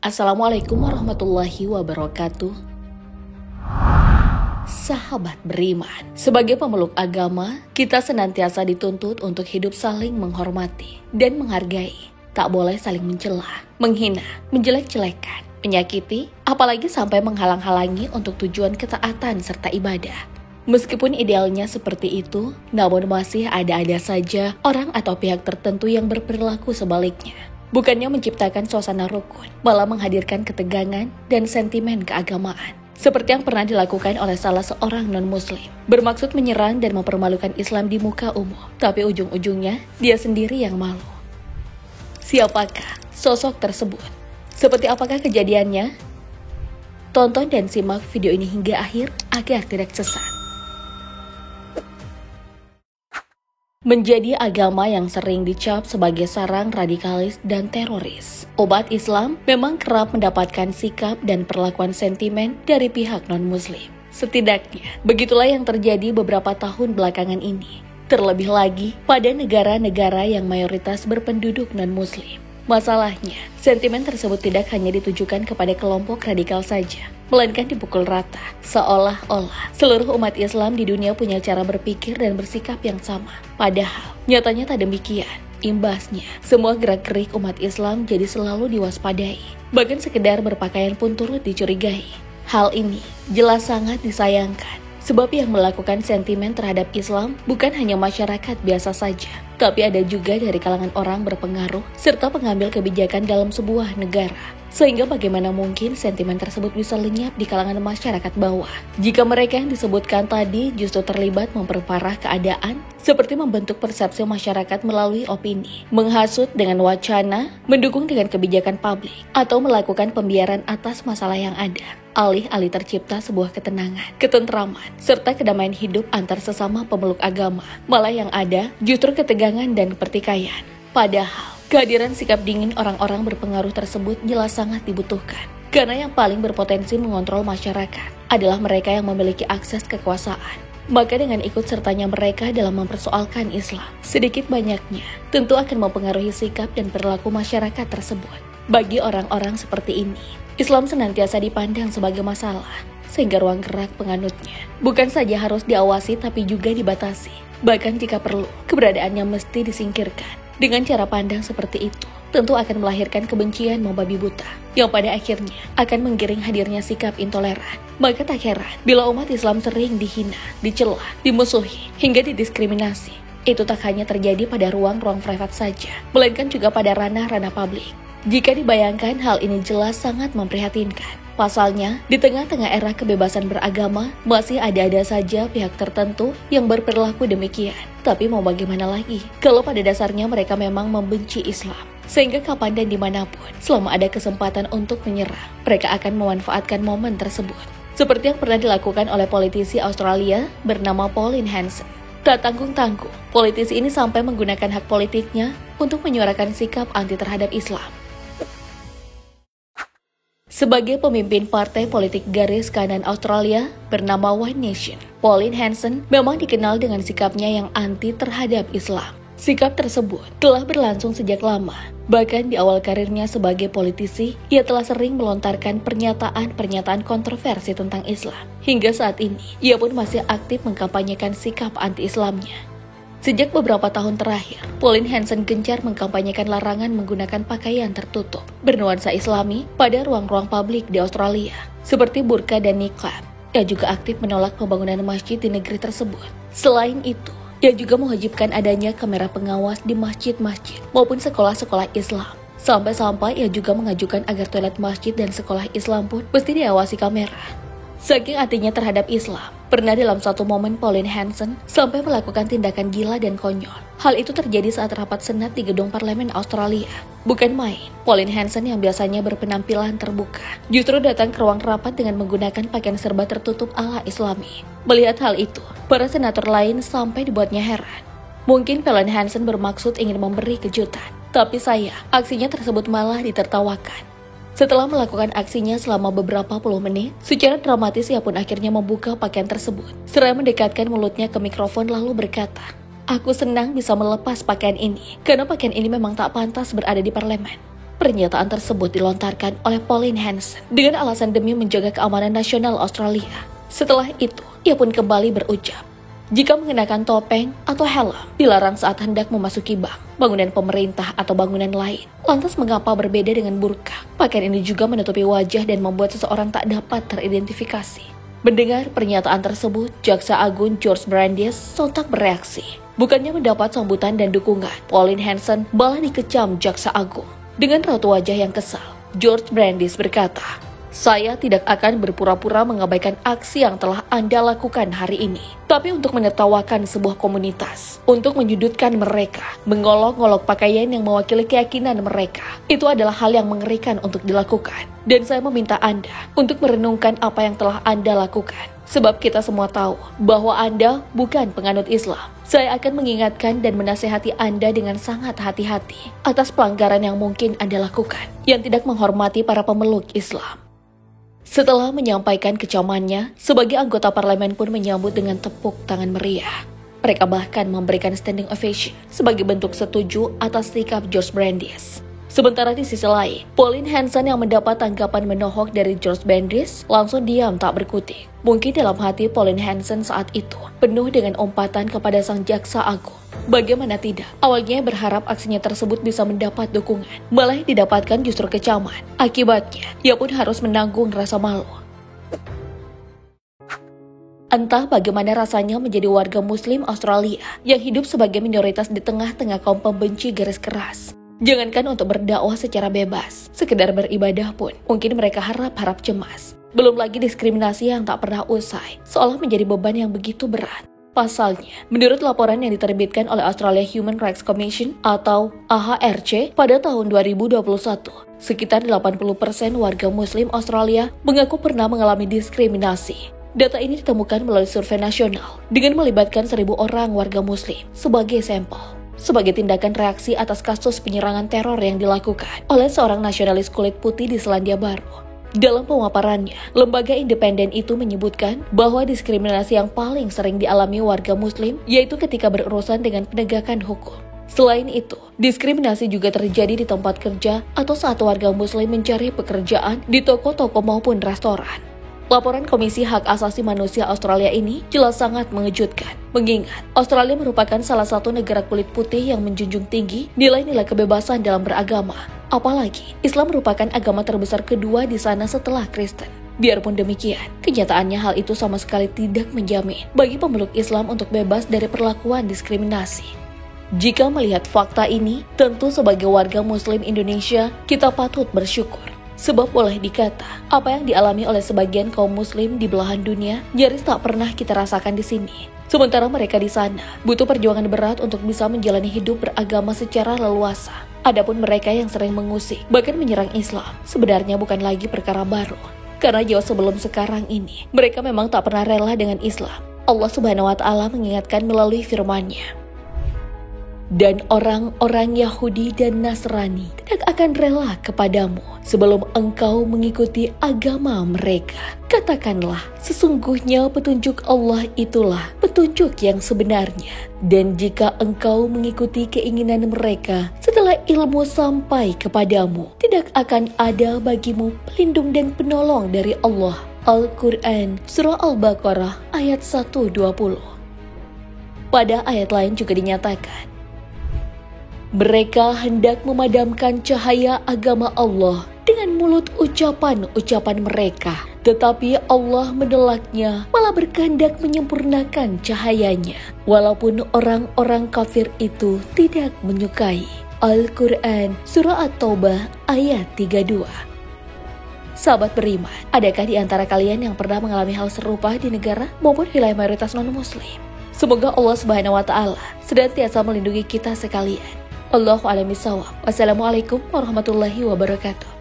Assalamualaikum warahmatullahi wabarakatuh. Sahabat beriman, sebagai pemeluk agama, kita senantiasa dituntut untuk hidup saling menghormati dan menghargai. Tak boleh saling mencela, menghina, menjelek-jelekan, menyakiti, apalagi sampai menghalang-halangi untuk tujuan ketaatan serta ibadah. Meskipun idealnya seperti itu, namun masih ada saja orang atau pihak tertentu yang berperilaku sebaliknya. Bukannya menciptakan suasana rukun, malah menghadirkan ketegangan dan sentimen keagamaan. Seperti yang pernah dilakukan oleh salah seorang non-muslim. Bermaksud menyerang dan mempermalukan Islam di muka umum, tapi ujung-ujungnya dia sendiri yang malu. Siapakah sosok tersebut? Seperti apakah kejadiannya? Tonton dan simak video ini hingga akhir agar tidak sesat. Menjadi agama yang sering dicap sebagai sarang radikalis dan teroris, umat Islam memang kerap mendapatkan sikap dan perlakuan sentimen dari pihak non-muslim. Setidaknya, begitulah yang terjadi beberapa tahun belakangan ini. Terlebih lagi pada negara-negara yang mayoritas berpenduduk non-muslim. Masalahnya, sentimen tersebut tidak hanya ditujukan kepada kelompok radikal saja, melainkan dipukul rata, seolah-olah seluruh umat Islam di dunia punya cara berpikir dan bersikap yang sama. Padahal, nyatanya tak demikian. Imbasnya, semua gerak-gerik umat Islam jadi selalu diwaspadai. Bahkan sekedar berpakaian pun turut dicurigai. Hal ini jelas sangat disayangkan. Sebab yang melakukan sentimen terhadap Islam bukan hanya masyarakat biasa saja, tapi ada juga dari kalangan orang berpengaruh serta pengambil kebijakan dalam sebuah negara. Sehingga bagaimana mungkin sentimen tersebut bisa lenyap di kalangan masyarakat bawah, jika mereka yang disebutkan tadi justru terlibat memperparah keadaan, seperti membentuk persepsi masyarakat melalui opini, menghasut dengan wacana, mendukung dengan kebijakan publik, atau melakukan pembiaran atas masalah yang ada. Alih-alih tercipta sebuah ketenangan, ketentraman, serta kedamaian hidup antar sesama pemeluk agama, malah yang ada justru ketegangan dan pertikaian. Padahal, kehadiran sikap dingin orang-orang berpengaruh tersebut jelas sangat dibutuhkan. Karena yang paling berpotensi mengontrol masyarakat adalah mereka yang memiliki akses kekuasaan. Maka dengan ikut sertanya mereka dalam mempersoalkan Islam, sedikit banyaknya tentu akan mempengaruhi sikap dan perilaku masyarakat tersebut. Bagi orang-orang seperti ini, Islam senantiasa dipandang sebagai masalah, sehingga ruang gerak penganutnya bukan saja harus diawasi tapi juga dibatasi. Bahkan jika perlu, keberadaannya mesti disingkirkan. Dengan cara pandang seperti itu, tentu akan melahirkan kebencian membabi buta, yang pada akhirnya akan menggiring hadirnya sikap intoleran. Maka tak heran bila umat Islam sering dihina, dicela, dimusuhi, hingga didiskriminasi. Itu tak hanya terjadi pada ruang-ruang privat saja, melainkan juga pada ranah-ranah publik. Jika dibayangkan, hal ini jelas sangat memprihatinkan. Pasalnya, di tengah-tengah era kebebasan beragama, masih ada saja pihak tertentu yang berperilaku demikian. Tapi mau bagaimana lagi, kalau pada dasarnya mereka memang membenci Islam. Sehingga kapan dan dimanapun, selama ada kesempatan untuk menyerang, mereka akan memanfaatkan momen tersebut. Seperti yang pernah dilakukan oleh politisi Australia bernama Pauline Hanson. Tak tanggung-tanggung, politisi ini sampai menggunakan hak politiknya untuk menyuarakan sikap anti terhadap Islam. Sebagai pemimpin partai politik garis kanan Australia bernama One Nation, Pauline Hanson memang dikenal dengan sikapnya yang anti terhadap Islam. Sikap tersebut telah berlangsung sejak lama. Bahkan di awal karirnya sebagai politisi, ia telah sering melontarkan pernyataan-pernyataan kontroversi tentang Islam. Hingga saat ini, ia pun masih aktif mengkampanyekan sikap anti-Islamnya. Sejak beberapa tahun terakhir, Pauline Hanson gencar mengkampanyekan larangan menggunakan pakaian tertutup bernuansa Islami pada ruang-ruang publik di Australia, seperti burqa dan niqab. Ia juga aktif menolak pembangunan masjid di negeri tersebut. Selain itu, ia juga mewajibkan adanya kamera pengawas di masjid-masjid maupun sekolah-sekolah Islam. Sampai-sampai ia juga mengajukan agar toilet masjid dan sekolah Islam pun mesti diawasi kamera. Saking antinya terhadap Islam, pernah dalam satu momen Pauline Hanson sampai melakukan tindakan gila dan konyol. Hal itu terjadi saat rapat senat di gedung parlemen Australia. Bukan main, Pauline Hanson yang biasanya berpenampilan terbuka, justru datang ke ruang rapat dengan menggunakan pakaian serba tertutup ala Islami. Melihat hal itu, para senator lain sampai dibuatnya heran. Mungkin Pauline Hanson bermaksud ingin memberi kejutan, tapi aksinya tersebut malah ditertawakan. Setelah melakukan aksinya selama beberapa puluh menit, secara dramatis ia pun akhirnya membuka pakaian tersebut. Seraya mendekatkan mulutnya ke mikrofon lalu berkata, "Aku senang bisa melepas pakaian ini, karena pakaian ini memang tak pantas berada di parlemen." Pernyataan tersebut dilontarkan oleh Pauline Hanson dengan alasan demi menjaga keamanan nasional Australia. Setelah itu, ia pun kembali berucap, jika mengenakan topeng atau helm dilarang saat hendak memasuki bank, bangunan pemerintah atau bangunan lain. Lantas mengapa berbeda dengan burka? Pakaian ini juga menutupi wajah dan membuat seseorang tak dapat teridentifikasi. Mendengar pernyataan tersebut, Jaksa Agung George Brandis sontak bereaksi. Bukannya mendapat sambutan dan dukungan, Pauline Hanson malah dikecam Jaksa Agung. Dengan raut wajah yang kesal, George Brandis berkata, saya tidak akan berpura-pura mengabaikan aksi yang telah Anda lakukan hari ini. Tapi untuk menertawakan sebuah komunitas, untuk menyudutkan mereka, mengolok-ngolok pakaian yang mewakili keyakinan mereka, itu adalah hal yang mengerikan untuk dilakukan. Dan saya meminta Anda untuk merenungkan apa yang telah Anda lakukan. Sebab kita semua tahu bahwa Anda bukan penganut Islam. Saya akan mengingatkan dan menasehati Anda dengan sangat hati-hati atas pelanggaran yang mungkin Anda lakukan, yang tidak menghormati para pemeluk Islam. Setelah menyampaikan kecamannya, sebagai anggota parlemen pun menyambut dengan tepuk tangan meriah. Mereka bahkan memberikan standing ovation sebagai bentuk setuju atas sikap George Brandis. Sementara di sisi lain, Pauline Hanson yang mendapat tanggapan menohok dari George Brandis langsung diam tak berkutik. Mungkin dalam hati Pauline Hanson saat itu penuh dengan umpatan kepada sang jaksa agung. Bagaimana tidak, awalnya berharap aksinya tersebut bisa mendapat dukungan, malah didapatkan justru kecaman. Akibatnya, ia pun harus menanggung rasa malu. Entah bagaimana rasanya menjadi warga Muslim Australia yang hidup sebagai minoritas di tengah-tengah kaum pembenci garis keras. Jangankan untuk berdakwah secara bebas, sekedar beribadah pun mungkin mereka harap-harap cemas. Belum lagi diskriminasi yang tak pernah usai, seolah menjadi beban yang begitu berat. Pasalnya, menurut laporan yang diterbitkan oleh Australia Human Rights Commission atau AHRC pada tahun 2021, sekitar 80% warga Muslim Australia mengaku pernah mengalami diskriminasi. Data ini ditemukan melalui survei nasional dengan melibatkan 1.000 orang warga Muslim sebagai sampel. Sebagai tindakan reaksi atas kasus penyerangan teror yang dilakukan oleh seorang nasionalis kulit putih di Selandia Baru. Dalam pemaparannya, lembaga independen itu menyebutkan bahwa diskriminasi yang paling sering dialami warga Muslim yaitu ketika berurusan dengan penegakan hukum. Selain itu, diskriminasi juga terjadi di tempat kerja atau saat warga Muslim mencari pekerjaan di toko-toko maupun restoran. Laporan Komisi Hak Asasi Manusia Australia ini jelas sangat mengejutkan, mengingat Australia merupakan salah satu negara kulit putih yang menjunjung tinggi nilai-nilai kebebasan dalam beragama. Apalagi, Islam merupakan agama terbesar kedua di sana setelah Kristen. Biarpun demikian, kenyataannya hal itu sama sekali tidak menjamin bagi pemeluk Islam untuk bebas dari perlakuan diskriminasi. Jika melihat fakta ini, tentu sebagai warga Muslim Indonesia, kita patut bersyukur. Sebab boleh dikata, apa yang dialami oleh sebagian kaum Muslim di belahan dunia nyaris tak pernah kita rasakan di sini. Sementara mereka di sana butuh perjuangan berat untuk bisa menjalani hidup beragama secara leluasa. Adapun mereka yang sering mengusik, bahkan menyerang Islam, sebenarnya bukan lagi perkara baru. Karena jauh sebelum sekarang ini, mereka memang tak pernah rela dengan Islam. Allah Subhanahu wa Ta'ala mengingatkan melalui firman-Nya. Dan orang-orang Yahudi dan Nasrani tidak akan rela kepadamu sebelum engkau mengikuti agama mereka. Katakanlah, sesungguhnya petunjuk Allah itulah petunjuk yang sebenarnya. Dan jika engkau mengikuti keinginan mereka setelah ilmu sampai kepadamu, tidak akan ada bagimu pelindung dan penolong dari Allah. Al-Quran, Surah Al-Baqarah, ayat 120. Pada ayat lain juga dinyatakan, mereka hendak memadamkan cahaya agama Allah dengan mulut ucapan-ucapan mereka. Tetapi Allah menolaknya, malah berkehendak menyempurnakan cahayanya. Walaupun orang-orang kafir itu tidak menyukai. Al-Quran, Surah At-Taubah, ayat 32. Sahabat beriman, adakah di antara kalian yang pernah mengalami hal serupa di negara maupun wilayah mayoritas non-muslim? Semoga Allah Subhanahu wa Ta'ala senantiasa melindungi kita sekalian. Allahu a'lam bishawab. Wassalamualaikum warahmatullahi wabarakatuh.